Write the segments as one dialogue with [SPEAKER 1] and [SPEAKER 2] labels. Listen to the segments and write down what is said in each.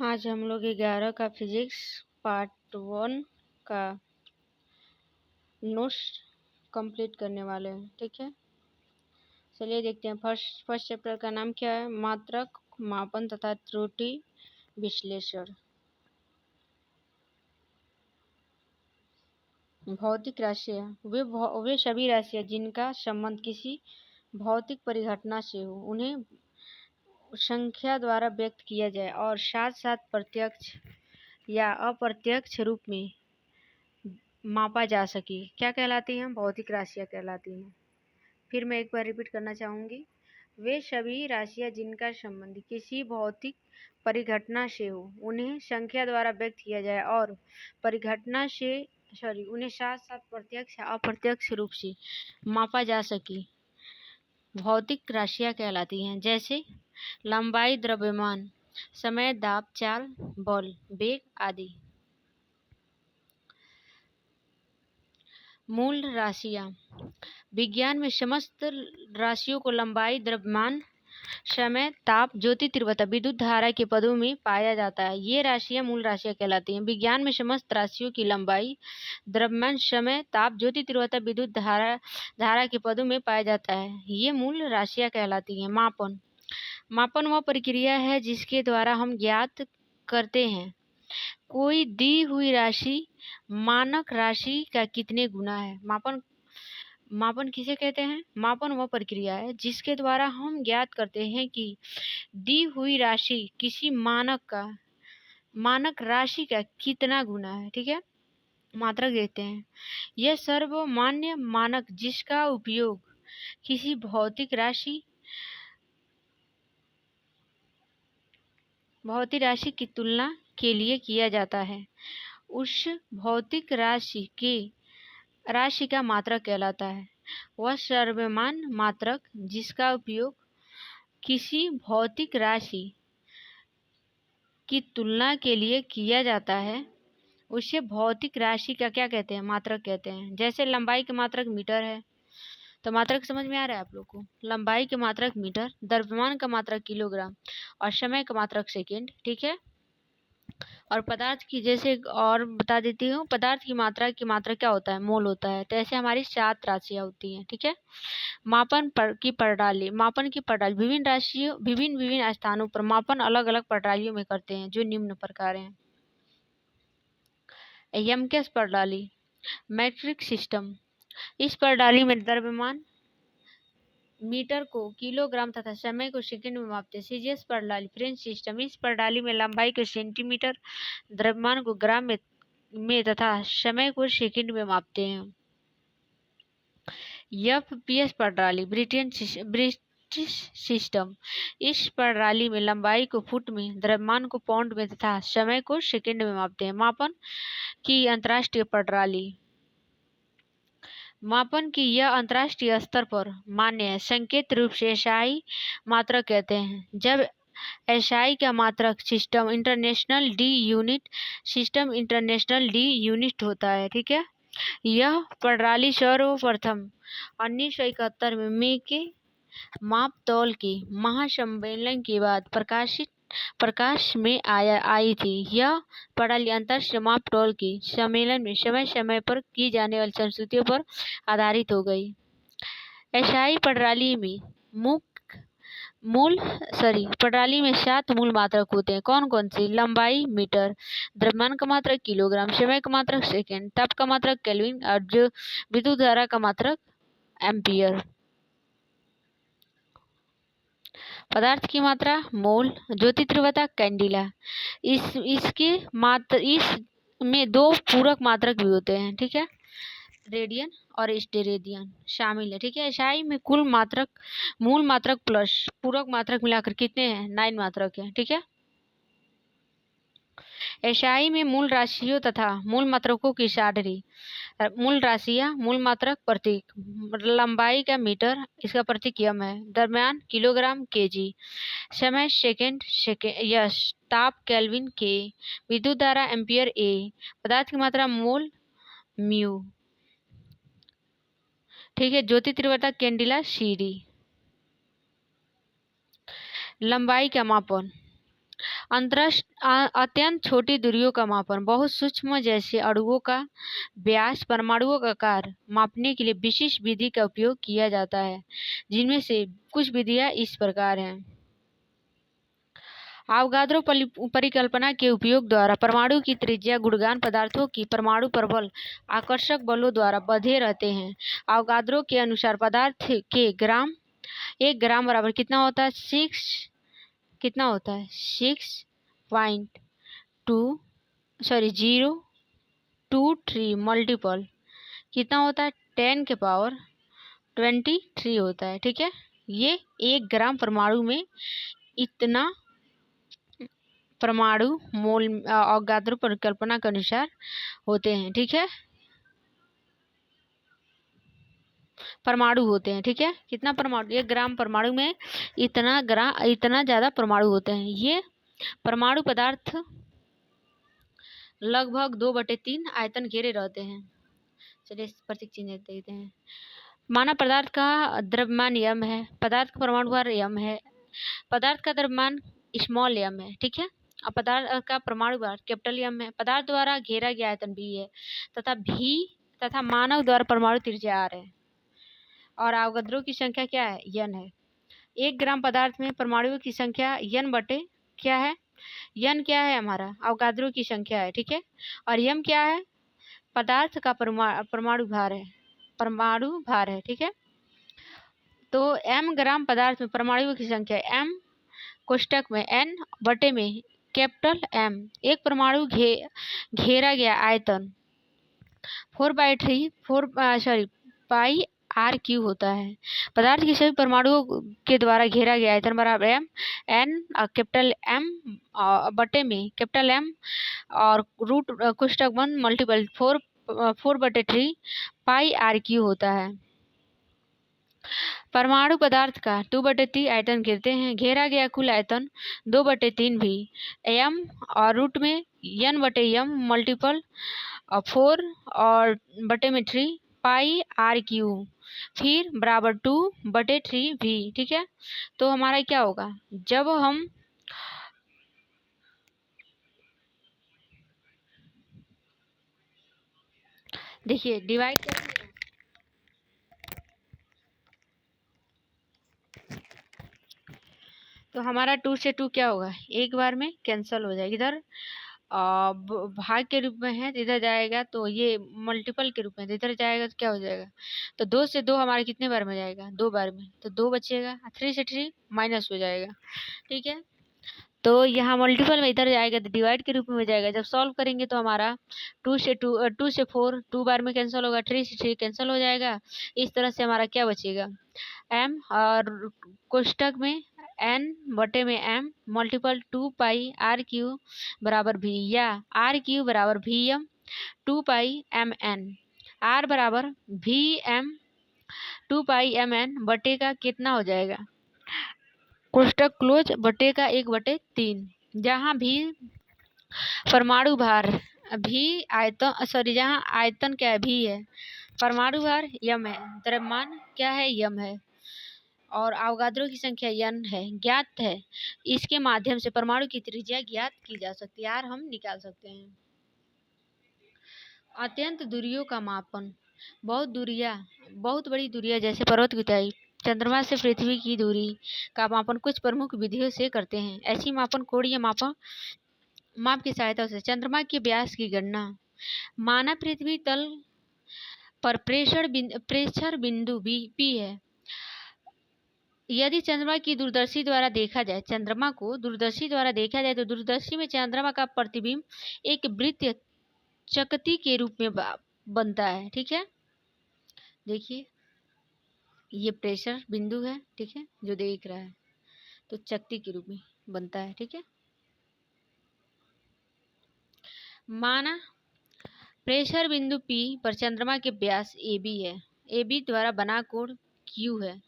[SPEAKER 1] आज हम लोग 11 का फिजिक्स पार्ट 1 का नोट्स कंप्लीट करने वाले हैं। ठीक है, चलिए देखते हैं। फर्स्ट चैप्टर का नाम क्या है? मात्रक, मापन तथा त्रुटि विश्लेषण। भौतिक राशियाँ वे सभी राशियाँ जिनका संबंध किसी भौतिक परिघटना से हो, उन्हें संख्या द्वारा व्यक्त किया जाए और साथ साथ प्रत्यक्ष या अप्रत्यक्ष रूप में मापा जा सके, क्या कहलाती हैं? भौतिक राशियाँ कहलाती हैं। फिर मैं एक बार रिपीट करना चाहूँगी। वे सभी राशियाँ जिनका संबंध किसी भौतिक परिघटना से हो, उन्हें संख्या द्वारा व्यक्त किया जाए और परिघटना से उन्हें साथ साथ प्रत्यक्ष या अप्रत्यक्ष रूप से मापा जा सके, भौतिक राशियाँ कहलाती हैं। जैसे लंबाई, द्रव्यमान, समय, दाब, चाल, बल, वेग आदि। मूल राशियाँ। विज्ञान में समस्त राशियों को लंबाई, द्रव्यमान, समय, ताप, ज्योति तीव्रता, विद्युत धारा के पदों में पाया जाता है। ये राशियाँ मूल राशियाँ कहलाती हैं। विज्ञान में समस्त राशियों की लंबाई, द्रव्यमान, समय, ताप, ज्योति तीव्रता, विद्युत धारा के पदों में पाया जाता है। ये मूल राशियाँ कहलाती हैं। मापन। मापन वह प्रक्रिया है जिसके द्वारा हम ज्ञात करते हैं कोई दी हुई राशि मानक राशि का कितने गुना है। मापन किसे कहते हैं? मापन वह प्रक्रिया है जिसके द्वारा हम ज्ञात करते हैं कि दी हुई राशि किसी मानक राशि का कितना गुना है। ठीक है, मात्रक देखते हैं। यह सर्वमान्य मानक जिसका उपयोग किसी भौतिक राशि की तुलना के लिए किया जाता है, उस भौतिक राशि का मात्रक कहलाता है। वह सर्वमान्य मात्रक जिसका उपयोग किसी भौतिक राशि की तुलना के लिए किया जाता है, उसे भौतिक राशि का क्या कहते हैं? मात्रक कहते हैं। जैसे लंबाई के मात्रक मीटर है, तो मात्रक समझ में आ रहा है आप लोग को? लंबाई के मात्रक मीटर, द्रव्यमान का मात्रक किलोग्राम और समय का मात्रक सेकेंड। ठीक है, और पदार्थ की, जैसे और बता देती हूँ, पदार्थ की मात्रा क्या होता है? मोल होता है। तो ऐसे हमारी 7 राशियाँ होती हैं। ठीक है, मापन की प्रणाली। विभिन्न स्थानों पर मापन अलग अलग प्रणालियों में करते हैं, जो निम्न प्रकार हैं। यमकेश प्रणाली, मैट्रिक सिस्टम। इस प्रणाली में द्रव्यमान मीटर को किलोग्राम तथा समय को सेकंड में मापते हैं। सीजीएस प्रणाली, फ्रेंच सिस्टम। इस प्रणाली में लंबाई को सेंटीमीटर, द्रव्यमान को ग्राम में तथा समय को सेकंड में मापते हैं। एफपीएस प्रणाली, ब्रिटिश सिस्टम। इस प्रणाली में लंबाई को फुट में, द्रव्यमान को पाउंड में तथा समय को सेकंड में मापते हैं। मापन की अंतर्राष्ट्रीय प्रणाली। मापन की यह अंतर्राष्ट्रीय स्तर पर मान्य है। संकेत रूप से एसआई मात्रक कहते हैं। जब एसआई का मात्रक सिस्टम इंटरनेशनल डी यूनिट होता है। ठीक है, यह प्रणाली सर्वप्रथम 1971 में के माप तौल के महासम्मेलन के बाद प्रकाश में आई थी। यह प्रणाली अंतरराष्ट्रीय माप तौल के सम्मेलन में समय समय पर की जाने वाली संस्तुतियों पर आधारित हो गई। एसआई प्रणाली में प्रणाली में 7 मूल मात्रक होते हैं। कौन कौन से? लंबाई मीटर, द्रव्यमान का मात्रक किलोग्राम, समय का मात्रक सेकेंड, ताप का मात्रक केल्विन और जो विद्युत धारा का मात्रक एम्पियर। पदार्थ की मात्रा मोल, ज्योति तीव्रता कैंडिला। इसमें 2 पूरक मात्रक भी होते हैं। ठीक है, रेडियन और स्टेरेडियन शामिल है। ठीक है, एसआई में मूल मात्रक प्लस पूरक मात्रक मिलाकर कितने हैं? 9 मात्रक हैं। ठीक है, एसआई में मूल राशियों तथा मूल मात्रकों की सादरी। मूल राशियाँ, मूल मात्रक, प्रतीक। लंबाई का मीटर, इसका प्रतीक यम है। द्रव्यमान किलोग्राम केजी, समय सेकेंड यस, ताप केल्विन के, विद्युत धारा एम्पियर ए, पदार्थ की मात्रा मोल म्यू। ठीक है, ज्योति तीव्रता कैंडिला सीडी। लंबाई का मापन, अत्यंत छोटी दूरियों का मापन, बहुत सूक्ष्म जैसे अणुओं का व्यास, परमाणुओं का आकार मापने के लिए विशिष्ट विधि का उपयोग किया जाता है, जिनमें से कुछ विधियां इस प्रकार हैं। अवोगाद्रो परिकल्पना के उपयोग द्वारा परमाणु की त्रिज्या गुणगान पदार्थों की परमाणु प्रबल आकर्षक बलों द्वारा बंधे रहते हैं। अवोगाद्रो के अनुसार पदार्थ के एक ग्राम बराबर कितना होता है? 023 मल्टीपल कितना होता है? 10 के पावर 23 होता है। ठीक है, ये 1 ग्राम परमाणु में इतना परमाणु मोल अवोगाद्रो परिकल्पना के अनुसार होते हैं। ठीक है, परमाणु होते हैं। ठीक है, कितना परमाणु? 1 ग्राम परमाणु में इतना ज्यादा परमाणु होते हैं। ये परमाणु पदार्थ लगभग 2/3 आयतन घेरे रहते हैं। चलिए प्रतीक चिन्ह देते हैं। माना पदार्थ का द्रव्यमान m है, पदार्थ का परमाणु भार m है, पदार्थ का द्रव्यमान स्मॉल m है। ठीक है, और पदार्थ का परमाणु भार कैपिटल M है, पदार्थ द्वारा घेरा गया आयतन V है तथा मानव द्वारा परमाणु त्रिज्या R है, और अवोगाद्रो की संख्या क्या है? n है। 1 ग्राम पदार्थ में परमाणुओं की संख्या n बटे क्या है? n क्या है? हमारा अवोगाद्रो की संख्या है। ठीक है, और m क्या है? पदार्थ का परमाणु भार है। ठीक है, तो m ग्राम पदार्थ में परमाणुओं की संख्या m कोष्टक में n बटे में कैपिटल M। एक परमाणु घेरा गया आयतन 4/3 पाई आर क्यू होता है। पदार्थ के सभी परमाणुओं के द्वारा घेरा गया आयतन बराबर m n कैपिटल M बटे में कैपिटल M और रूट कोष्टक बंद मल्टीपल 4/3 पाई आर क्यू होता है। परमाणु पदार्थ का 2/3 आयतन घेरते हैं। घेरा गया कुल आयतन 2/3 भी m और रूट में n बटे m मल्टीपल 4 और बटे में 3 पाई आर क्यू फिर बराबर 2/3 भी। ठीक है, तो हमारा क्या होगा? जब हम देखिए डिवाइड करते हैं तो हमारा 2 से 2 क्या होगा? एक बार में कैंसिल हो जाएगा। इधर भाग के रूप में है, इधर जाएगा तो ये मल्टीपल के रूप में, इधर जाएगा तो क्या हो जाएगा? तो 2 से 2 हमारे कितने बार में जाएगा? 2 बार में, तो 2 बचेगा। 3 से 3 माइनस हो जाएगा। ठीक है, तो यहाँ मल्टीपल में इधर जाएगा तो डिवाइड के रूप में हो जाएगा। जब सॉल्व करेंगे तो हमारा 2 से 4 2 बार में कैंसिल होगा, 3 से 3 कैंसिल हो जाएगा। इस तरह से हमारा क्या बचेगा? m और कोष्टक में n बटे में m multiple 2 pi r q बराबर v, या आर क्यू बराबर vm 2 pi m n, r बराबर vm 2 पाई m n बटे का कितना हो जाएगा? कोष्टक क्लोज बटे का 1/3, जहाँ भी परमाणु भार जहाँ आयतन क्या है? भी है, परमाणु भार m है, द्रव्यमान क्या है? m है, और अवोगाद्रो की संख्या n है, ज्ञात है। इसके माध्यम से परमाणु की त्रिज्या ज्ञात की जा सकती है, r हम निकाल सकते हैं। अत्यंत दूरियों का मापन, बहुत बड़ी दूरियां जैसे पर्वत की ऊंचाई, चंद्रमा से पृथ्वी की दूरी का मापन कुछ प्रमुख विधियों से करते हैं। ऐसी मापन कोणीय माप की सहायता से चंद्रमा के व्यास की गणना। माना पृथ्वी तल पर प्रेक्षण बिंदु P है। यदि चंद्रमा को दूरदर्शी द्वारा देखा जाए तो दूरदर्शी में चंद्रमा का प्रतिबिंब एक वृत्तीय चकती के रूप में बनता है। ठीक है, देखिए ये प्रेशर बिंदु है, ठीक है, जो देख रहा है, तो चकती के रूप में बनता है। ठीक है, माना प्रेशर बिंदु P पर चंद्रमा के व्यास AB है। AB द्वारा बना कोण Q है।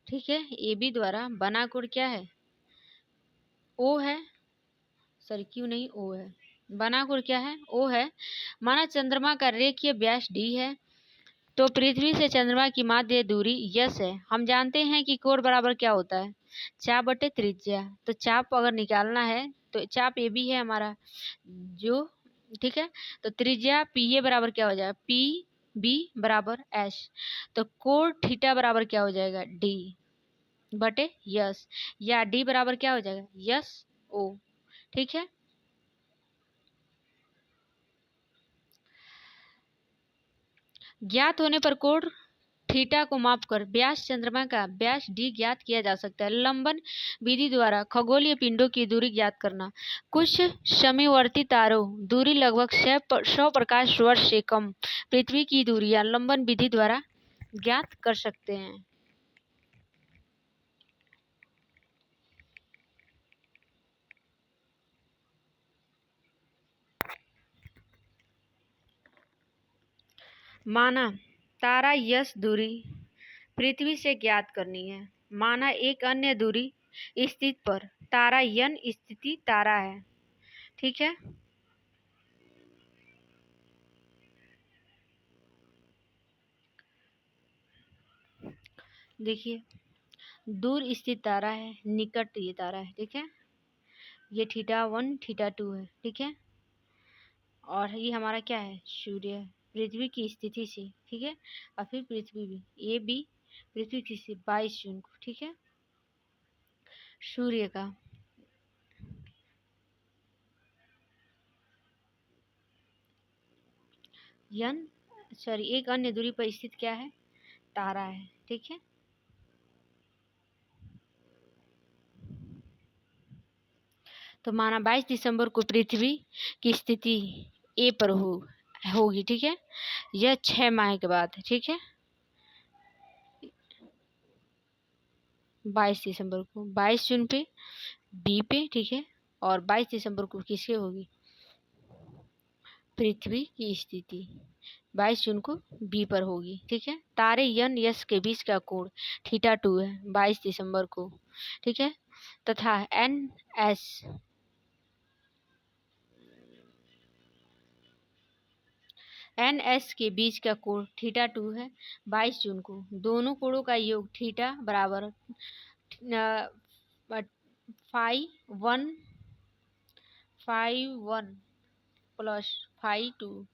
[SPEAKER 1] ठीक है, AB द्वारा बना कोण क्या है? O है, सॉरी Q नहीं, O है। बना कोण क्या है? O है। माना चंद्रमा का रेखीय व्यास D है, तो पृथ्वी से चंद्रमा की माध्य दूरी यस है। हम जानते हैं कि कोण बराबर क्या होता है? चाप बटे त्रिज्या। तो चाप अगर निकालना है तो चाप ए बी है हमारा जो, ठीक है। तो त्रिज्या पी ए बराबर क्या हो जाएगा, पी बी बराबर एस। तो कोण थीटा बराबर क्या हो जाएगा, डी बटे यस, या डी बराबर क्या हो जाएगा, यस ओ, ठीक है। ज्ञात होने पर कोण थीटा को मापकर व्यास चंद्रमा का व्यास डी ज्ञात किया जा सकता है। लंबन विधि द्वारा खगोलीय पिंडों की दूरी ज्ञात करना। कुछ समवर्ती तारों दूरी लगभग 100 प्रकाश वर्ष से कम पृथ्वी की दूरियां लंबन विधि द्वारा ज्ञात कर सकते हैं। माना तारा यस दूरी पृथ्वी से ज्ञात करनी है। माना एक अन्य दूरी स्थित पर तारा यन स्थिति तारा है, ठीक है। देखिए दूर स्थित तारा है, निकट ये तारा है, ठीक है। ये थीटा 1 थीटा 2 है, ठीक है। और ये हमारा क्या है, सूर्य है पृथ्वी की स्थिति से, ठीक है। और फिर पृथ्वी भी, ये भी पृथ्वी की स्थिति 22 जून को, ठीक है। सूर्य का यन सॉरी एक अन्य दूरी पर स्थित क्या है, तारा है, ठीक है। तो माना 22 दिसंबर को पृथ्वी की स्थिति ए पर होगी, ठीक है। यह 6 माह के बाद, ठीक है। 22 दिसंबर को, 22 जून पे बी पे, ठीक है। और 22 दिसंबर को किसके होगी, पृथ्वी की स्थिति 22 जून को बी पर होगी, ठीक है। तारे यन यस के बीच का कोण थीटा 2 है 22 दिसंबर को, ठीक है। तथा एन एस के बीच का कोण थीटा 2 है 22 जून को। दोनों कोणों का योग थीटा बराबर 5 1 प्लस 5 2।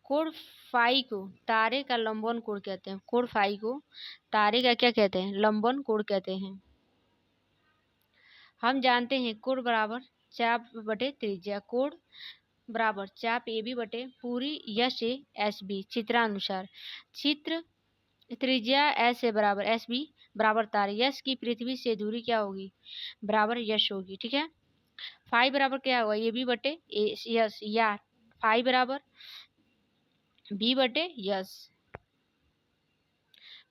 [SPEAKER 1] कोण फाई को तारे का लंबन कोण कहते हैं। कोण फाई को तारे का क्या कहते हैं, लंबन कोण कहते हैं। हम जानते हैं कोण बराबर चाप बटे त्रिज्या। कोण बराबर चाप ए बी बटे पूरी यश एस बी। चित्रानुसार चित्र त्रिज्या एस ए बराबर एस बी बराबर तारे। यश की पृथ्वी से दूरी क्या होगी, बराबर यश होगी, ठीक है। फाई बराबर क्या होगा, ए बी बटे यस, या फाई बराबर बी बटे यस।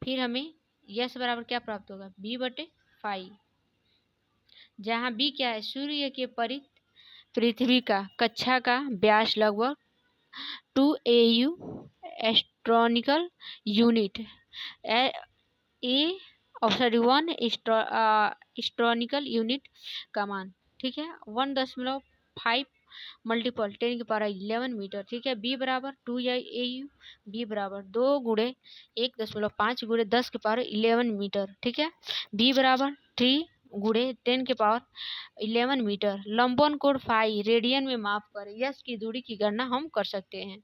[SPEAKER 1] फिर हमें यस बराबर क्या प्राप्त होगा, बी बटे फाई। जहाँ बी क्या है, सूर्य के परित पृथ्वी का कक्षा का व्यास लगभग 2 AU astronomical unit A sorry 1 astronomical unit का मान, ठीक है। 1.5 मल्टीपल 10 की पावर 11 मीटर, ठीक है। बी बराबर 2 AU, बी बराबर 2 गुणे 1.5 गुणे 10 की पावर 11 मीटर, ठीक है। बी बराबर 3 गुणे 10 के पावर 11 मीटर। लंबन कोण फाई रेडियन में माप कर यश की दूरी की गणना हम कर सकते हैं।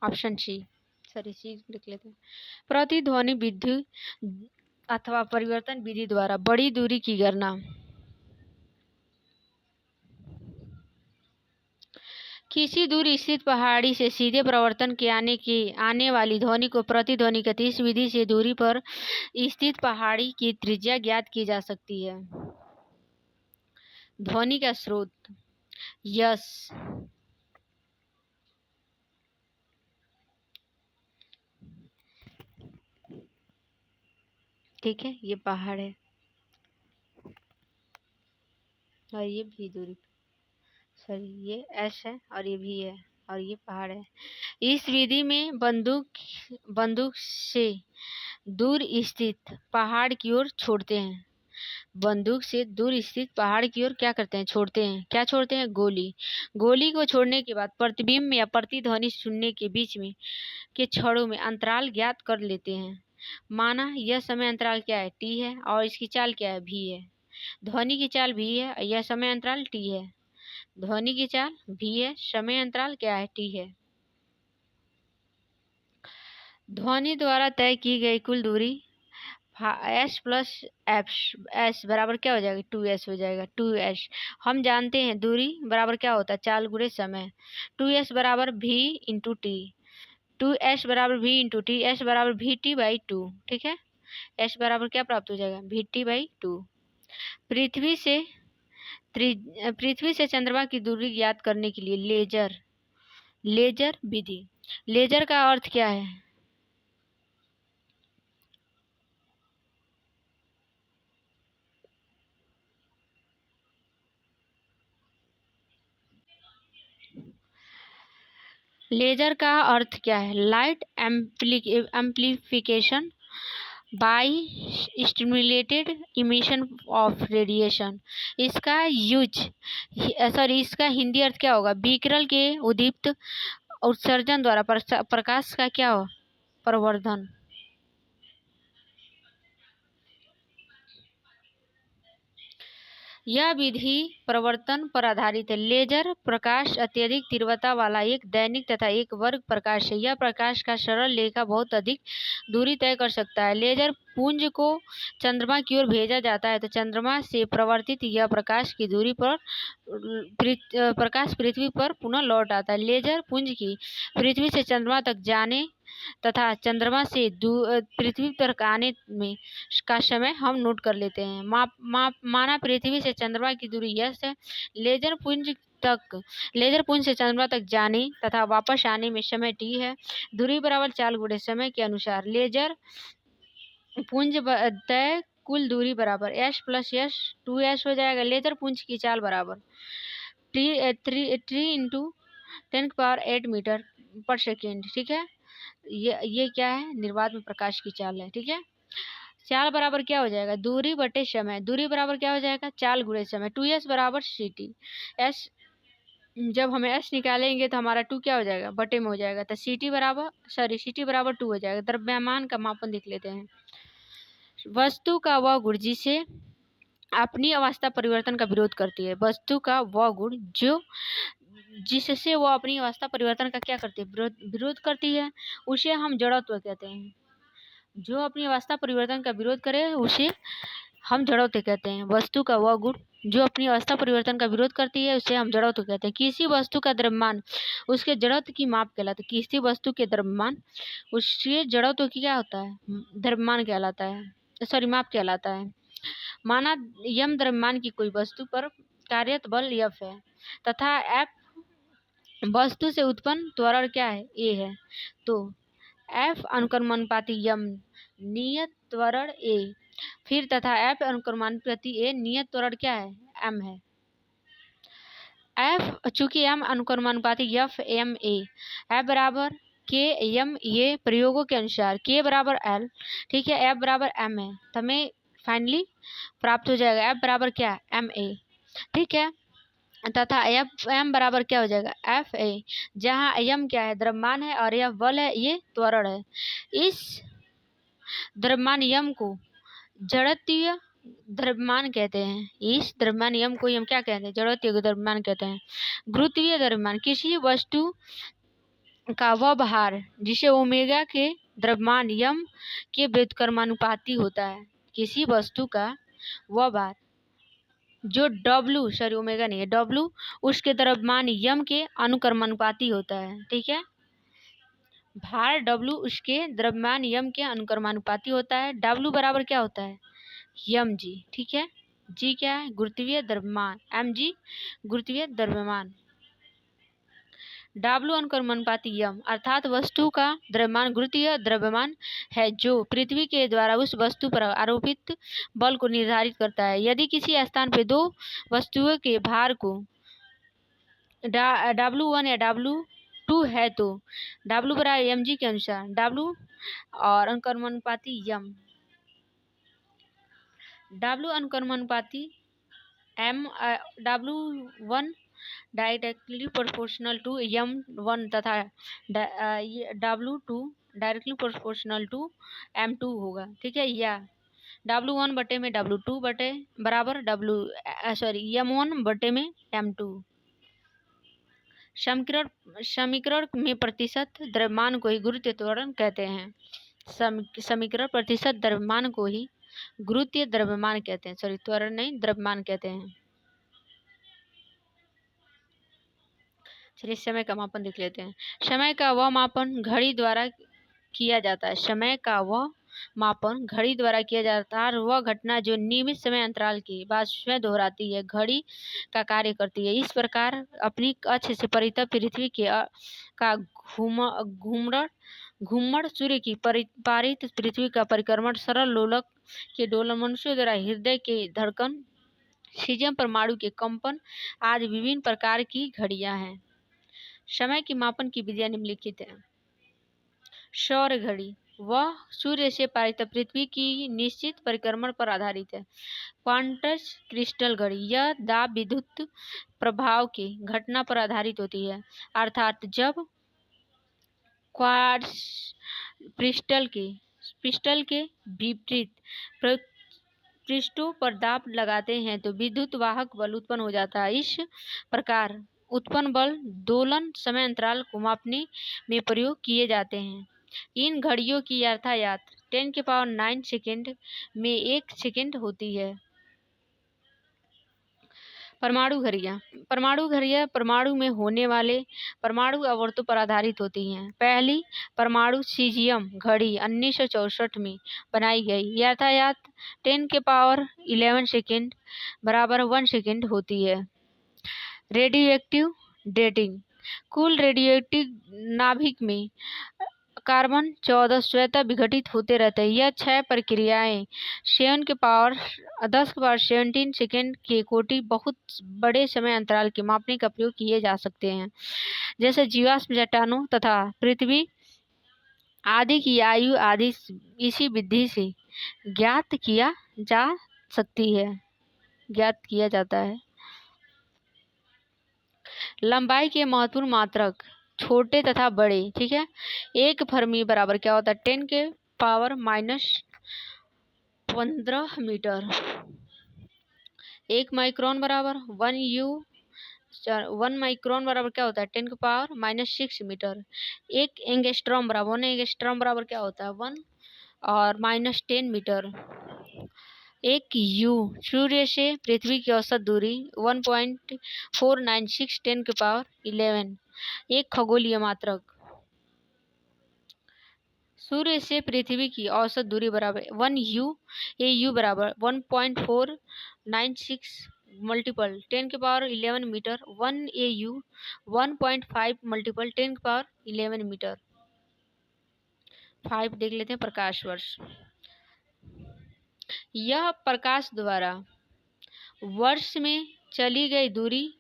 [SPEAKER 1] ऑप्शन सी लिख लेते हैं। प्रतिध्वनि विधि अथवा परिवर्तन विधि द्वारा बड़ी दूरी की गणना। किसी दूर स्थित पहाड़ी से सीधे प्रवर्तन के आने वाली ध्वनि को प्रतिध्वनि कहते हैं। इस विधि से दूरी पर स्थित पहाड़ी की त्रिज्या ज्ञात की जा सकती है। ध्वनि का स्रोत यस, ठीक है। ये पहाड़ है और ये भी दूरी, सॉरी ये एस है और ये भी है और ये पहाड़ है। इस विधि में बंदूक से दूर स्थित पहाड़ की ओर छोड़ते हैं। बंदूक से दूर स्थित पहाड़ की ओर क्या करते हैं, छोड़ते हैं। क्या छोड़ते हैं, गोली। गोली को छोड़ने के बाद प्रतिबिंब या प्रतिध्वनि सुनने के बीच में के क्षणों में अंतराल ज्ञात कर लेते हैं। माना यह समय अंतराल क्या है, टी है और इसकी चाल क्या है, भी है। ध्वनि की चाल v है, यह समय अंतराल t है। ध्वनि की चाल v है, समय अंतराल क्या है, t है। ध्वनि द्वारा तय की गई कुल दूरी s प्लस एस बराबर क्या हो जाएगा, 2s हो जाएगा। 2s हम जानते हैं दूरी बराबर क्या होता है, चाल गुणे समय। 2s बराबर v इंटू टी। 2s बराबर v इंटू टी, s बराबर vt/2। ठीक है, s बराबर क्या प्राप्त हो जाएगा, vt/2। पृथ्वी से चंद्रमा की दूरी ज्ञात करने के लिए लेजर विधि। लेजर का अर्थ क्या है, लेजर का अर्थ क्या है, light amplification by stimulated emission of radiation. इसका हिंदी अर्थ क्या होगा, विकिरण के उद्दीप्त उत्सर्जन द्वारा प्रकाश का क्या हो, प्रवर्धन। यह विधि प्रवर्तन पर आधारित है। लेजर प्रकाश अत्यधिक तीव्रता वाला एक दैनिक तथा एक वर्ग प्रकाश है। यह प्रकाश का सरल रेखा बहुत अधिक दूरी तय कर सकता है। लेजर पुंज को चंद्रमा की ओर भेजा जाता है तो चंद्रमा से प्रवर्तित यह प्रकाश की दूरी पर प्रकाश पृथ्वी पर पुनः लौट आता है। लेजर पुंज की पृथ्वी से चंद्रमा तक जाने तथा चंद्रमा से पृथ्वी तक आने में का समय हम नोट कर लेते हैं। माना पृथ्वी से चंद्रमा की दूरी यह है। लेजर पुंज से चंद्रमा तक जाने तथा वापस आने में समय t है। दूरी बराबर चाल गुणे समय के अनुसार लेजर पुंज तय कुल दूरी बराबर s प्लस s 2s हो जाएगा। लेजर पुंज की चाल बराबर 3 इंटू 10⁸ मीटर पर सेकेंड। ठीक है, ये क्या है, निर्वात में प्रकाश की चाल है। ठीक है, चाल बराबर क्या हो जाएगा, दूरी बटे समय। दूरी बराबर क्या हो जाएगा, चाल गुणे समय। 2s बराबर ct। s जब हमें s निकालेंगे तो हमारा 2 क्या हो जाएगा, बटे में हो जाएगा, तो ct बराबर 2 हो जाएगा। द्रव्यमान का मापन देख लेते हैं। वस्तु का वह गुण जिसे अपनी अवस्था परिवर्तन का विरोध करती है। वस्तु का वह गुण जिससे वो अपनी अवस्था परिवर्तन का क्या करती है, विरोध करती है, उसे हम जड़त्व कहते हैं। जो अपनी अवस्था परिवर्तन का विरोध करे उसे हम जड़त्व कहते हैं। वस्तु का वह गुण जो अपनी अवस्था परिवर्तन का विरोध करती है उसे हम जड़त्व कहते हैं। किसी वस्तु का द्रव्यमान उसके जड़त्व की माप कहलाता है। किसी वस्तु के द्रव्यमान उसके जड़त्व की क्या होता है, द्रव्यमान कहलाता है, माप कहलाता है। माना यम द्रव्यमान की कोई वस्तु पर कार्यरत बल F है तथा F वस्तु से उत्पन्न त्वरण क्या है, A है, तो F अनुक्रमानुपाती यम नियत त्वरण A फिर तथा F अनुक्रमानुपाती A नियत त्वरण क्या है, M है। F चूंकि M अनुक्रमानुपाती F M A F बराबर K M, ये प्रयोगों के अनुसार K बराबर L, ठीक है, F बराबर M है, तो हमें फाइनली प्राप्त हो जाएगा F बराबर क्या, MA। ठीक है, तथा M बराबर क्या हो जाएगा, FA, जहाँ M क्या है, द्रव्यमान है और यह बल है, ये त्वरण है। इस द्रव्यमान M को जड़त्वीय द्रव्यमान कहते हैं। इस द्रव्यमान M को हम क्या कहते हैं, जड़त्वीय द्रव्यमान कहते हैं। गुरुत्वीय द्रव्यमान किसी वस्तु का वह भार जिसे ओमेगा के द्रव्यमान M के व्युत्क्रमानुपाती होता है। किसी वस्तु का वह भार जो ओमेगा नहीं है, W उसके द्रव्यमान M के अनुक्रमानुपाती होता है। ठीक है, भार W उसके द्रव्यमान M के अनुक्रमानुपाती होता है। W बराबर क्या होता है, mg। ठीक है, g क्या है, गुरुत्वीय द्रव्यमान, mg गुरुत्वीय द्रव्यमान, W अनुक्रमानुपाती M अर्थात वस्तु का द्रव्यमान गुरुत्वीय द्रव्यमान है जो पृथ्वी के द्वारा उस वस्तु पर आरोपित बल को निर्धारित करता है। यदि किसी स्थान पर दो वस्तुओं के भार को W1 या W2 है तो W बराबर mg के अनुसार W और अनुक्रमानुपाती M, W अनुक्रमानुपाती M W1 directly proportional to M1 तथा W2 directly proportional to M2 होगा। ठीक है, या W1 बटे में W2 बटे बराबर M1 बटे में M2। समीकरण में प्रतिशत द्रव्यमान को ही गुरुत्वीय त्वरण कहते हैं। समीकरण प्रतिशत द्रव्यमान को ही गुरुत्वीय द्रव्यमान कहते हैं, त्वरण नहीं, द्रव्यमान कहते हैं। चलिए समय का मापन देख लेते हैं। समय का वह मापन घड़ी द्वारा किया जाता है। समय का वह मापन घड़ी द्वारा किया जाता है और वह घटना जो नियमित समय अंतराल के बाद स्वयं दोहराती है, घड़ी का कार्य करती है। इस प्रकार अपनी अक्ष से परितः पृथ्वी के का घूमड़ सूर्य की पारित पृथ्वी का परिक्रमण, सरल लोलक के दोलन, मनुष्यों द्वारा हृदय के धड़कन, सीजम परमाणु के कंपन आदि विभिन्न प्रकार की घड़ियां हैं। समय की मापन की विधियां निम्नलिखित है। सौर घड़ी, वह सूर्य से पारित पृथ्वी की निश्चित परिक्रमण पर आधारित है। क्वार्ट्ज क्रिस्टल घड़ी, यह दाब विद्युत प्रभाव की घटना पर आधारित होती है, अर्थात जब क्वार्ट्ज क्रिस्टल के विपरीत पृष्ठों पर दाब लगाते हैं तो विद्युत वाहक बल उत्पन्न हो जाता है। इस प्रकार उत्पन्न बल दोलन समय अंतराल को मापने में प्रयोग किए जाते हैं। इन घड़ियों की यातायात 10⁹ सेकेंड में 1 सेकेंड होती है। परमाणु घड़ियां परमाणु में होने वाले परमाणु आवर्तों पर आधारित होती हैं। पहली परमाणु सीजियम घड़ी 1964 में बनाई गई। यातायात 10⁻11 सेकेंड बराबर 1 सेकेंड होती है। रेडियोएक्टिव डेटिंग, कुल रेडियोएक्टिव नाभिक में कार्बन 14 स्वतः विघटित होते रहते हैं। यह 6 प्रक्रियाएं 7⁻10⁻17 सेकेंड के कोटि बहुत बड़े समय अंतराल के मापने का प्रयोग किए जा सकते हैं, जैसे जीवाश्म चट्टानों तथा पृथ्वी आदि की आयु आदि इसी विधि से ज्ञात किया जाता है। लंबाई के महत्वपूर्ण मात्रक छोटे तथा बड़े, ठीक है। 1 फर्मी बराबर क्या होता है? 10⁻15 मीटर। 1 माइक्रोन बराबर 1 माइक्रोन बराबर क्या होता है? 10⁻6 मीटर। 1 एंगस्ट्रॉम बराबर 1 एंगस्ट्रॉम बराबर क्या होता है? 1 और -10 मीटर। 1 यू, सूर्य से पृथ्वी की औसत दूरी 1.496 10⁻11। 1 खगोलीय मात्रक, सूर्य से पृथ्वी की औसत दूरी बराबर 1 AU बराबर 1.496 multiple 10⁻11 metre. 1 AU 1.5 multiple 10⁻11 metre. 5 देख लेते हैं। प्रकाश वर्ष, यह प्रकाश द्वारा वर्ष में चली गई दूरी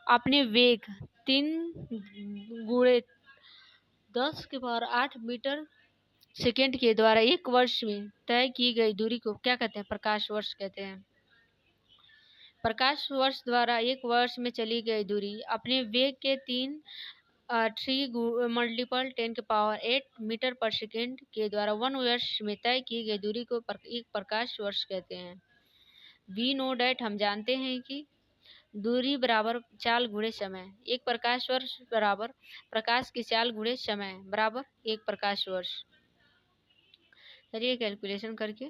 [SPEAKER 1] अपने वेग 3×10⁸ मीटर सेकेंड के द्वारा 1 वर्ष में तय की गई दूरी को क्या कहते हैं? प्रकाश वर्ष कहते हैं। प्रकाश वर्ष द्वारा 1 वर्ष में चली गई दूरी अपने वेग के 3 मल्टीपल 10⁸8 मीटर पर सेकेंड के द्वारा 1 वर्ष में तय की गई दूरी को एक प्रकाश वर्ष कहते हैं। वी नो डैट, हम जानते हैं कि दूरी बराबर चाल गुणे समय। 1 प्रकाश वर्ष बराबर प्रकाश की चाल गुणे समय बराबर 1 प्रकाश वर्ष। चलिए कैलकुलेशन करके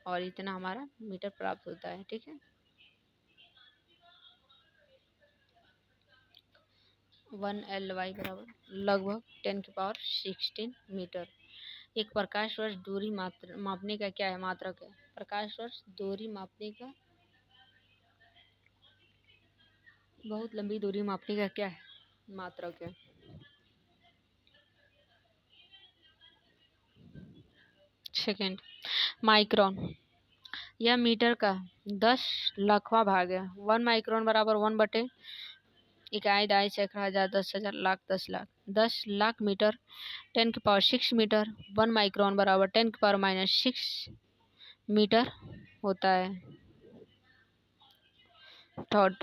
[SPEAKER 1] और इतना हमारा मीटर प्राप्त होता है, ठीक है। 1 LY बराबर लगभग 10⁻16 मीटर। 1 प्रकाश वर्ष दूरी मापने का क्या है? मात्रक है। प्रकाश वर्ष दूरी मापने का, बहुत लंबी दूरी मापने का क्या है? मात्रक है। सेकेंड, माइक्रोन, यह मीटर का 10 लाखवां भाग है। 1 माइक्रोन बराबर 1 बटे इकाई, दाई, सैकड़ा, हजार, 10,000, lakh, 10 lakh. 10 lakh metre 10⁻6 metre. 1 micron बराबर 10⁻6 मीटर होता है। थर्ड,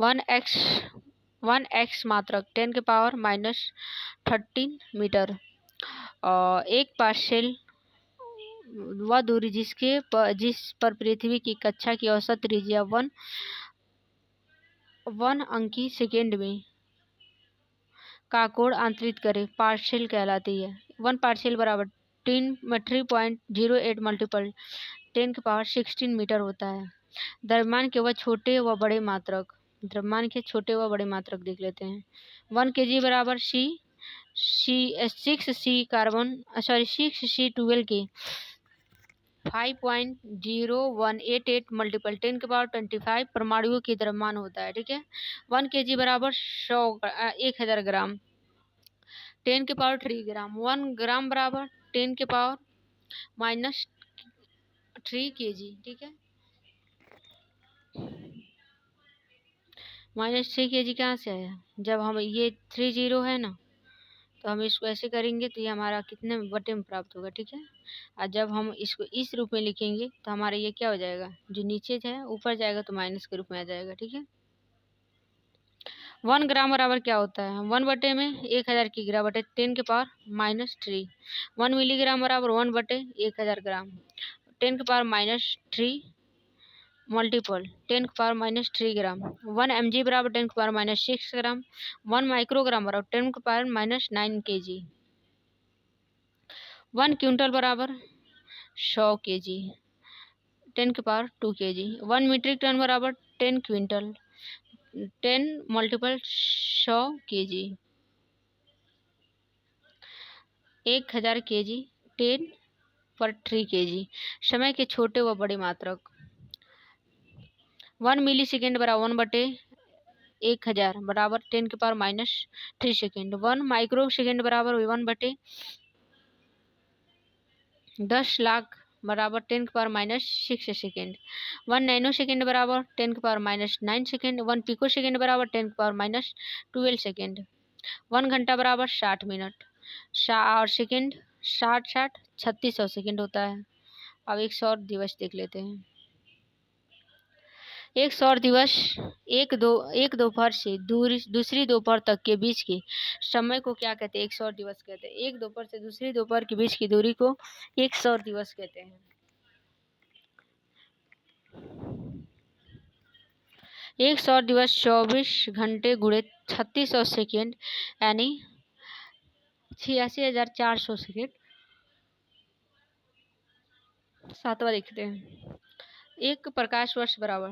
[SPEAKER 1] 1x मात्रक 10⁻13 मीटर और 1 पास्केल वह दूरी जिस पर पृथ्वी की कक्षा की औसत त्रिज्या 1 अंकी सेकेंड में का कोण अंतरित करे पार्शियल कहलाती है। 1 पार्शियल बराबर 3.08 मल्टीपल 10⁻16 मीटर होता है। द्रव्यमान के छोटे व बड़े मात्रक देख लेते हैं। 1 kg बराबर 6C12 के 5.0188 मल्टीपल 10⁻25 परमाणुओं की द्रव्यमान होता है। ठीक है, 1 kg बराबर 1000 ग्राम 10⁻3 ग्राम। 1 ग्राम बराबर 10⁻³ kg। ठीक है, -3 kg कहाँ से आया? जब हम ये 3 0 है ना, तो हम इसको ऐसे करेंगे तो ये हमारा कितने बटे में प्राप्त होगा। ठीक है, और जब हम इसको इस रूप में लिखेंगे तो हमारा ये क्या हो जाएगा, जो नीचे है ऊपर जाएगा तो माइनस के रूप में आ जाएगा। ठीक है, 1 ग्राम बराबर क्या होता है? 1 बटे में 1000 की गिरा बटे 10⁻³ 1 मिलीग्राम बराबर 1 बटे 1000 ग्राम 10⁻³ मल्टीपल 10⁻³ ग्राम। 1 mg बराबर 10⁻6 ग्राम। 1 माइक्रोग्राम बराबर 10⁻9 kg। 1 क्विंटल बराबर 100 kg 10⁻2 kg। 1 मीट्रिक टन बराबर 10 quintal 10 multiple 100 kg। 1000 kg 10/3 kg। समय के छोटे व बड़े मात्रक 1 मिली सेकेंड बराबर 1 बटे 1000 बराबर 10⁻³ सेकेंड। 1 माइक्रो सेकेंड बराबर 1 बटे 10 लाख बराबर 10⁻6 सेकेंड। 1 नैनो सेकेंड बराबर 10⁻9 सेकेंड। 1 पिको सेकेंड बराबर 10⁻12 सेकेंड। 1 घंटा बराबर 60 मिनट और सेकेंड 3600 सेकेंड होता है। अब एक सौर दिवस देख लेते हैं। एक सौर दिवस एक दोपहर से दूसरी दोपहर तक के बीच के समय को क्या कहते हैं? एक सौर दिवस कहते हैं। एक दोपहर से दूसरी दोपहर के बीच की दूरी को एक सौर दिवस कहते हैं। एक सौर दिवस 24 घंटे गुणे 3600 सेकेंड यानी 86,400 सेकेंड। 7वां देखते हैं। एक प्रकाश वर्ष बराबर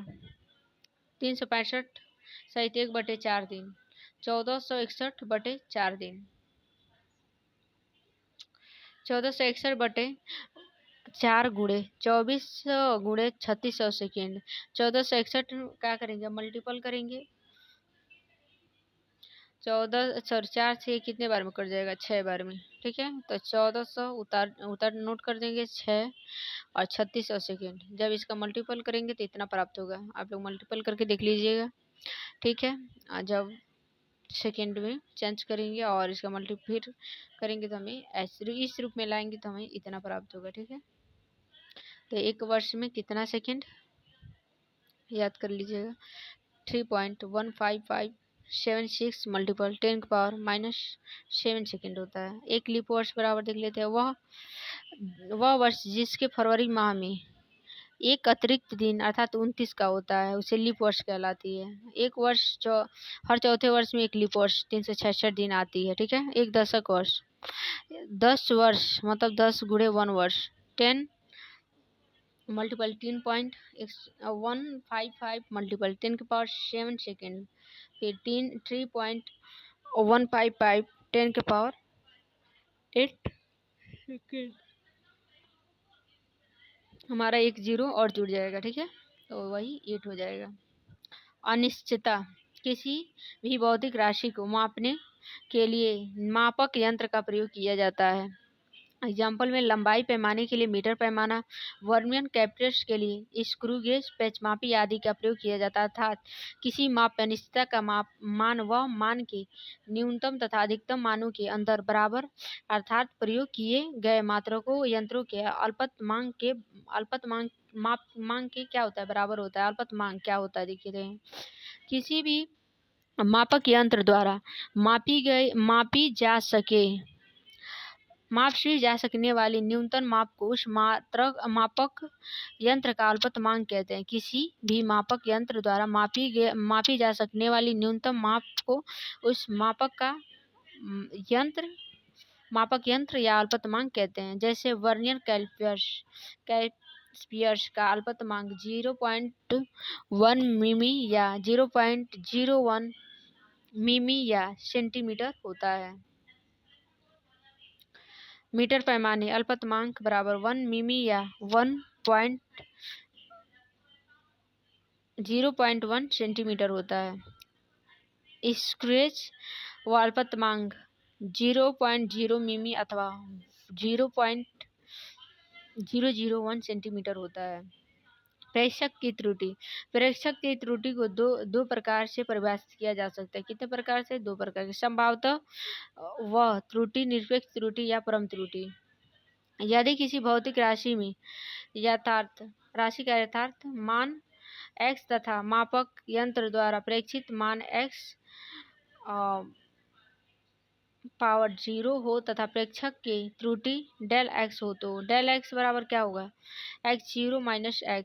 [SPEAKER 1] 365 सहित 1 बटे 4 दिन 1461 बटे 4 दिन 1461 बटे 4 गुणे 24 गुणे 3600 सेकेंड। 1461 क्या करेंगे? मल्टीपल करेंगे। 4 से कितने बार में कट जाएगा? 6 बार में। ठीक है, तो 1400 उतार नोट कर देंगे 6 और 3600 सेकेंड। जब इसका मल्टीपल करेंगे तो इतना प्राप्त होगा। आप लोग मल्टीपल करके देख लीजिएगा। ठीक है, जब सेकेंड में चेंज करेंगे और इसका मल्टीप्लाई करेंगे तो हमें इस रूप में लाएंगे तो हमें इतना प्राप्त होगा। ठीक है, तो एक वर्ष में कितना सेकेंड याद कर लीजिएगा। 3.15576 मल्टीपल 10⁻⁻7 सेकेंड होता है। एक लीप वर्ष बराबर देख लेते हैं। वह वर्ष जिसके फरवरी माह में एक अतिरिक्त दिन अर्थात 29 का होता है उसे लीप वर्ष कहलाती है। एक वर्ष हर चौथे वर्ष में एक लीप वर्ष 366 दिन आती है। ठीक है, एक दशक वर्ष 10 वर्ष मतलब 10 गुणे 1 वर्ष 10 मल्टीपल 3.155 मल्टीपल 10⁻7 सेकेंड। फिर 3.155 10⁻8 सेकेंड। हमारा एक 0 और जुड़ जाएगा। ठीक है, तो वही 8 हो जाएगा। अनिश्चितता किसी भी भौतिक राशि को मापने के लिए मापक यंत्र का प्रयोग किया जाता है। एग्जाम्पल में लंबाई पैमाने के लिए मीटर पैमाना, वर्नियर कैलिपर्स के लिए स्क्रू गेज, पेचमापी आदि का प्रयोग किया जाता है। अर्थात किसी माप में अनिश्चितता का मान व मान के न्यूनतम तथा अधिकतम मानों के अंदर बराबर अर्थात प्रयोग किए गए मात्रकों यंत्रों के अल्पतमांक के क्या होता है? बराबर होता है। अल्पतमांक क्या होता है? देखिए, किसी भी मापक यंत्र द्वारा मापी जा सके माप ली जा सकने वाली न्यूनतम माप को उस मापक यंत्र का अल्पतमांक कहते हैं। किसी भी मापक यंत्र द्वारा मापी जा सकने वाली न्यूनतम माप को उस मापक यंत्र या अल्पतमांक कहते हैं। जैसे वर्नियर कैलिपर्स का अल्पतमांक 0.1 मिमी या 0.01 मिमी या सेंटीमीटर होता है। मीटर पैमाने अल्पतमांक बराबर 1 मिमी या 0.1 सेंटीमीटर होता है। स्क्रेच व अल्पतमांक 0.0 मिमी अथवा 0.001 सेंटीमीटर होता है। प्रेक्षक की त्रुटि को दो प्रकार से परिभाषित किया जा सकता है। कितने प्रकार से? 2 प्रकार के। संभावतः वह त्रुटि निरपेक्ष त्रुटि या परम त्रुटि। यदि किसी भौतिक राशि में राशि का यथार्थ मान x तथा मापक यंत्र द्वारा प्रेक्षित मान x पावर 0 हो तथा प्रेक्षक की त्रुटि डेल x हो, तो डेल x बराबर क्या होगा? x0 minus x।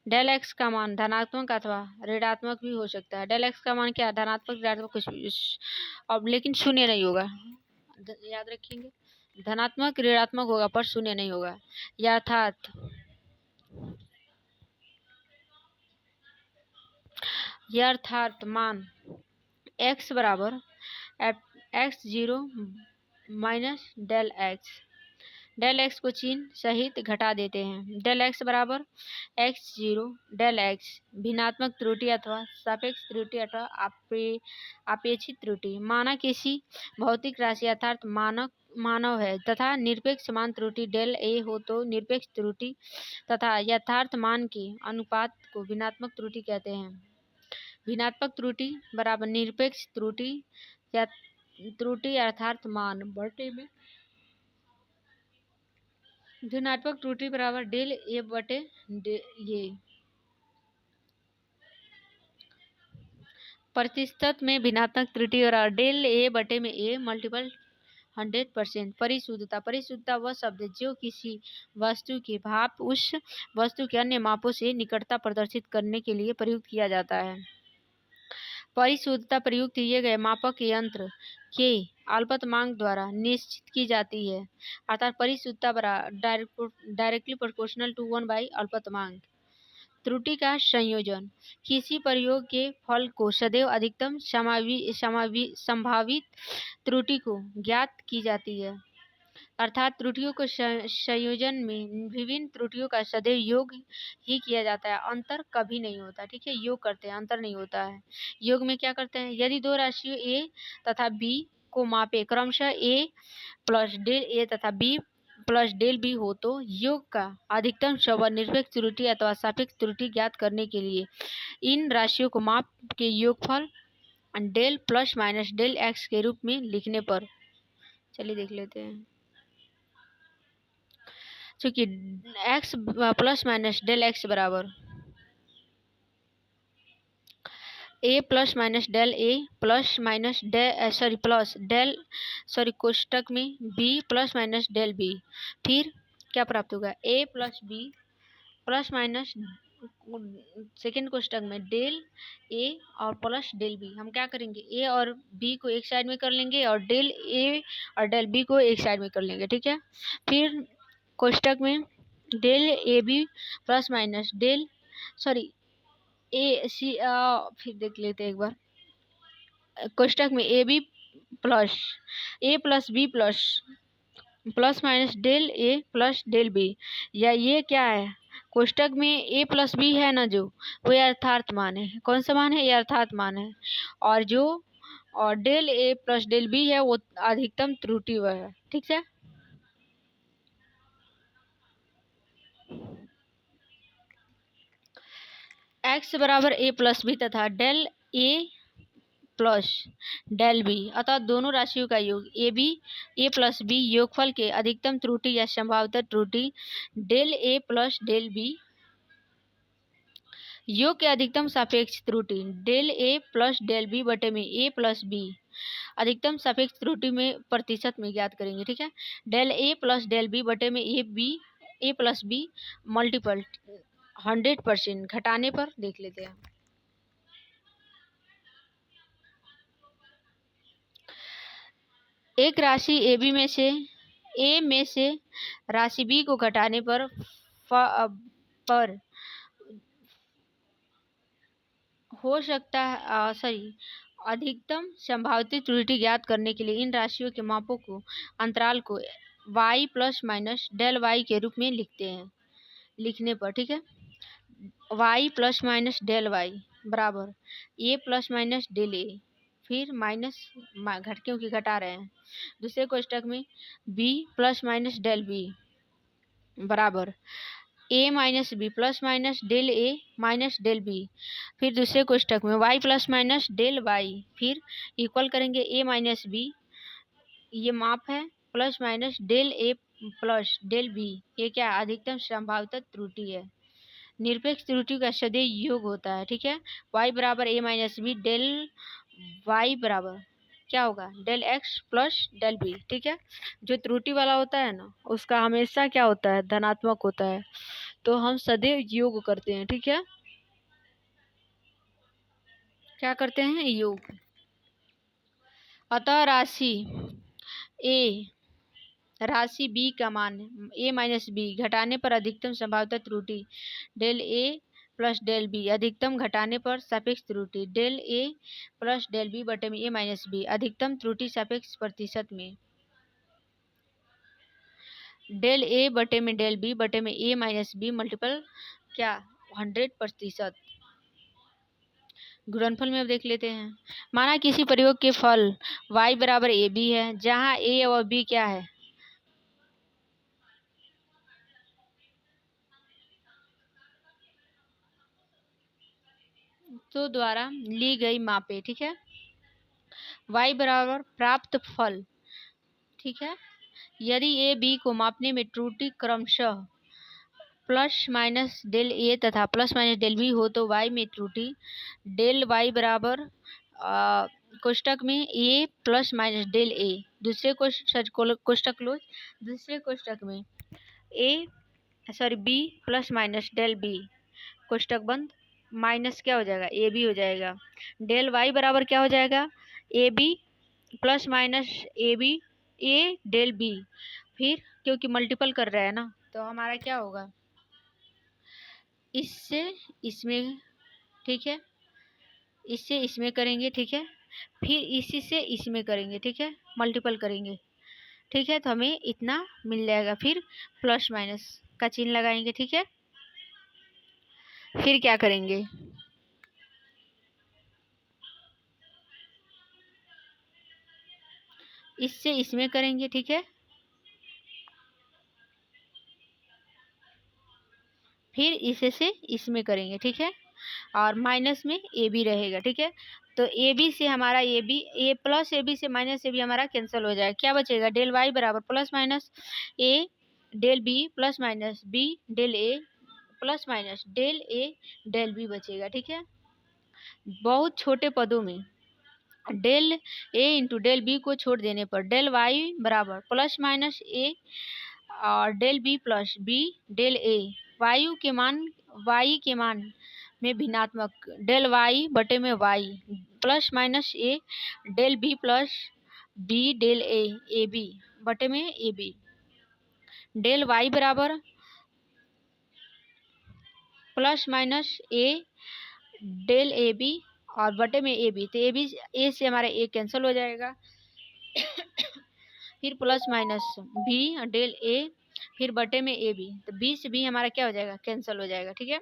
[SPEAKER 1] Del x का मान धनात्मक अथवा ऋणात्मक भी हो सकता है। डेल x का मान क्या? धनात्मक, ऋणात्मक कुछ भी, अब लेकिन शून्य नहीं होगा, याद रखेंगे। धनात्मक ऋणात्मक होगा पर शून्य नहीं होगा। यथार्थ मान x बराबर x0 minus del x। Del x को चिन्ह सहित घटा देते हैं। डेल x बराबर x0 डेल x। भिन्नात्मक त्रुटि अथवा सापेक्ष त्रुटि अथवा आपेक्षिक त्रुटि। माना किसी भौतिक राशि यथार्थ मानव है तथा निरपेक्ष मान त्रुटि डेल a हो, तो निरपेक्ष त्रुटि तथा यथार्थ मान के अनुपात को भिन्नात्मक त्रुटि कहते हैं। भिन्नात्मक त्रुटि बराबर निरपेक्ष त्रुटि या त्रुटि यथार्थ मान बटे में धनात्मक त्रुटि बराबर डेल ए बटे ये। प्रतिशत में भिन्नात्मक त्रुटि और डेल ए बटे में ए मल्टीपल 100%। परिशुद्धता वह शब्द है जो किसी वस्तु के भाप उस वस्तु के अन्य मापों से निकटता प्रदर्शित करने के लिए प्रयुक्त किया जाता है। परिशुद्धता प्रयुक्त किए गए मापक यंत्र के अल्पतमांक द्वारा निश्चित की जाती है, अर्थात परिशुद्धता डायरेक्टली प्रोपोर्शनल टू 1 बाई अल्पतमांक। त्रुटि का संयोजन किसी प्रयोग के फल को सदैव अधिकतम संभावित त्रुटि को ज्ञात की जाती है, अर्थात त्रुटियों के संयोजन में विभिन्न त्रुटियों का सदैव योग ही किया जाता है, अंतर कभी नहीं होता। ठीक है, योग करते हैं, अंतर नहीं होता है। योग में क्या करते हैं? यदि दो राशियों a तथा b को मापे क्रमशः a प्लस डेल a तथा b प्लस डेल b हो, तो योग का अधिकतम स्वभाव निरपेक्ष त्रुटि अथवा सापेक्ष त्रुटि ज्ञात करने के लिए इन राशियों को माप के योगफल del plus minus del x के रूप में लिखने पर, चलिए देख लेते हैं। चूंकि x plus minus del x बराबर a plus minus del a plus minus कोष्टक में b plus minus del b। फिर क्या प्राप्त होगा? a plus b plus minus second कोष्टक में डेल a और प्लस डेल b। हम क्या करेंगे? a और b को एक साइड में कर लेंगे और डेल a और डेल b को एक साइड में कर लेंगे। ठीक है, फिर कोष्टक में del a b plus minus del फिर देख लेते हैं एक बार। कोष्टक में a b plus a plus b plus minus del a plus del b, या ये क्या है? कोष्टक में ए प्लस बी है ना, जो वो यथार्थ मान है। कौन सा मान है? यथार्थ मान है। और del a plus del B है वो अधिकतम त्रुटि वह है। ठीक है, x बराबर a प्लस बी तथा del a plus del b, अतः दोनों राशियों का योग a प्लस बी योगफल के अधिकतम त्रुटि या संभाव्यता त्रुटि del a plus del b योग के अधिकतम सापेक्ष त्रुटि del a plus del b बटे में a प्लस बी अधिकतम सापेक्ष त्रुटि में प्रतिशत में ज्ञात करेंगे। ठीक है, del a plus del b बटे में ए प्लस बी मल्टीपल 100% घटाने पर देख लेते हैं। एक राशि ए में से राशि बी को घटाने पर हो सकता है अधिकतम संभावित त्रुटि ज्ञात करने के लिए इन राशियों के मापों को अंतराल को y plus minus del y के रूप में लिखते हैं। लिखने पर ठीक है, y plus minus del y बराबर a plus minus del a, फिर माइनस क्योंकि घटा रहे हैं। दूसरे कोष्टक में b plus minus del b बराबर a minus b plus minus del a minus del b, फिर दूसरे कोष्टक में y plus minus del y, फिर इक्वल करेंगे a माइनस b, ये माप है, plus minus del a plus del b, ये क्या अधिकतम संभावित त्रुटि है। निरपेक्ष त्रुटि का सदैव योग होता है। ठीक है, y बराबर a minus b del y बराबर क्या होगा del x plus del b। ठीक है, जो त्रुटि वाला होता है ना उसका हमेशा क्या होता है धनात्मक होता है, तो हम सदैव योग करते हैं। ठीक है, क्या करते हैं योग। अतः राशि b का मान a माइनस बी घटाने पर अधिकतम संभावित त्रुटि del a plus del b, अधिकतम घटाने पर सापेक्ष त्रुटि del a plus del b बटे में a माइनस बी, अधिकतम त्रुटि सापेक्ष प्रतिशत में डेल a बटे में डेल b बटे में a माइनस बी मल्टीपल क्या 100%। गुणनफल में अब देख लेते हैं। माना किसी प्रयोग के फल y बराबर ए बी है, जहाँ a और b क्या है तो द्वारा ली गई मापे। ठीक है, y बराबर प्राप्त फल। ठीक है, यदि ए बी को मापने में त्रुटि क्रमशः प्लस माइनस डेल ए तथा प्लस माइनस डेल बी हो तो y में त्रुटि डेल y बराबर कोष्टक में a plus minus del a, दूसरे कोष्टक क्लोज, दूसरे कोष्टक में b plus minus del b कोष्टक बंद, माइनस क्या हो जाएगा ए बी हो जाएगा, डेल y बराबर क्या हो जाएगा a b plus minus a b a del b, फिर क्योंकि मल्टीपल कर रहा है ना तो हमारा क्या होगा इससे इसमें। ठीक है, इससे इसमें करेंगे। ठीक है, फिर इसी से इसमें करेंगे। ठीक है, मल्टीपल करेंगे। ठीक है, तो हमें इतना मिल जाएगा, फिर प्लस माइनस का चिन्ह लगाएंगे। ठीक है, फिर क्या करेंगे इससे इसमें करेंगे। ठीक है, फिर इसे से इसमें करेंगे। ठीक है, और माइनस में ए बी रहेगा। ठीक है, तो ए बी से हमारा ए प्लस ए बी से माइनस ए बी हमारा कैंसिल हो जाएगा। क्या बचेगा डेल वाई बराबर plus minus a del b plus minus b del a plus minus del a del b बचेगा। ठीक है, बहुत छोटे पदों में del a into del b को छोड़ देने पर डेल वाई बराबर प्लस माइनस ए और del b plus b del a, y के मान में भिन्नात्मक डेल वाई बटे में y plus minus a del b plus b del a b बटे में ए बी, डेल वाई बराबर plus minus a del a b और बटे में ए बी, तो ए से हमारा ए कैंसिल हो जाएगा फिर प्लस माइनस बी डेल ए फिर बटे में ए बी, तो बी से बी हमारा क्या हो जाएगा कैंसिल हो जाएगा। ठीक है,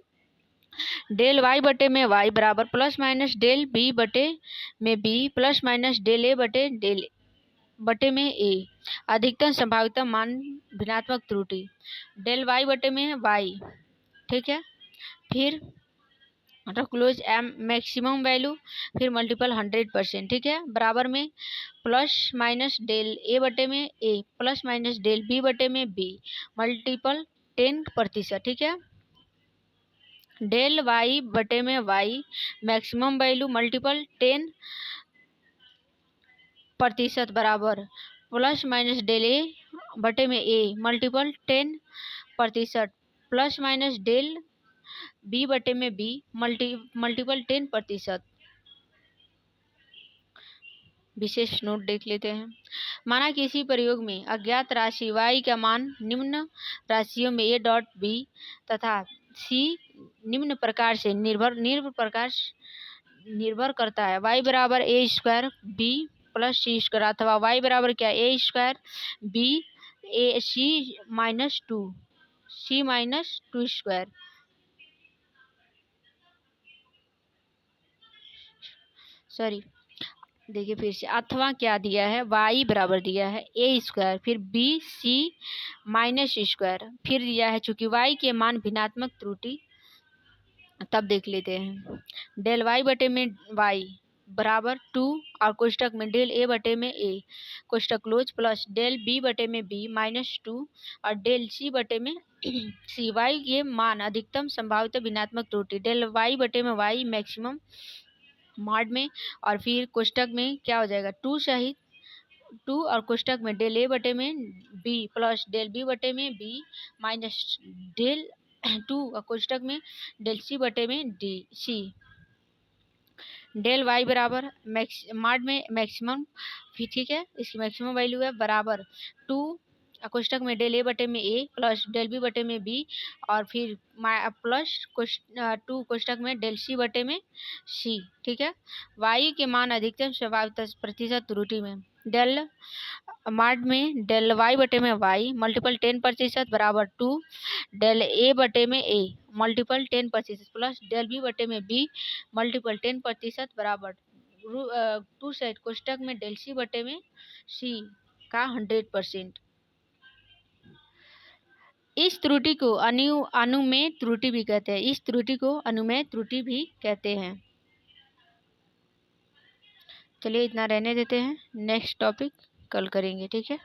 [SPEAKER 1] डेल वाई बटे में वाई बराबर प्लस माइनस डेल बी बटे में B plus minus del a बटे में ए, अधिकतम संभाव्यता मान भिन्नात्मक त्रुटि डेल वाई बटे में वाई। ठीक है, फिर क्लोज एम मैक्सिमम वैल्यू फिर मल्टीपल 100%। ठीक है, बराबर में प्लस माइनस डेल ए बटे में ए प्लस माइनस डेल बी बटे में बी मल्टीपल 10%। ठीक है, डेल वाई बटे में वाई मैक्सिमम वैल्यू मल्टीपल 10 प्रतिशत बराबर प्लस माइनस डेल ए बटे में a multiple 10% plus minus del b बटे में बी मल्टीपल 10%। विशेष नोट देख लेते हैं। माना किसी प्रयोग में अज्ञात राशि y का मान निम्न राशियों में a डॉट b तथा c निम्न प्रकार से निर्भर करता है। y बराबर a square b plus c square अथवा y बराबर क्या a square b a c minus two square. Sorry देखिए फिर से, अथवा क्या दिया है, y बराबर दिया है a स्क्वायर फिर b c माइनस स्क्वायर फिर दिया है चूंकि y के मान भिन्नात्मक त्रुटि। तब देख लेते हैं। डेल y बटे में y बराबर 2 और कोष्टक में डेल a बटे में a कोष्टक क्लोज प्लस डेल b बटे में b माइनस 2 और डेल c बटे में c। y के मान अधिकतम संभावित भिन्नात्मक त्रुटि डेल y बटे में y मैक्सिमम मॉड में और फिर कोष्टक में क्या हो जाएगा 2 सहित 2 और कोष्टक में डेल a बटे में b प्लस डेल b बटे में b माइनस डेल 2 और कोष्टक में डेल c बटे में d c। डेल y बराबर मॉड में मैक्सिमम, ठीक है, इसकी मैक्सिमम वैल्यू है बराबर 2 कोष्टक में डेल a बटे में a प्लस डेल b बटे में b और फिर प्लस 2 कोष्टक में डेल c बटे में c। ठीक है, y के मान अधिकतम संभावित प्रतिशत त्रुटि में डेल मॉड में डेल y बटे में y मल्टीपल 10% बराबर 2 डेल a बटे में a multiple 10% plus del b बटे में b मल्टीपल 10% बराबर 2 सेट कोष्टक में डेल c बटे में c का 100%। इस त्रुटि को अनुमेय त्रुटि भी कहते हैं। इस त्रुटि को अनुमेय त्रुटि भी कहते हैं। चलिए इतना रहने देते हैं, नेक्स्ट टॉपिक कल करेंगे, ठीक है।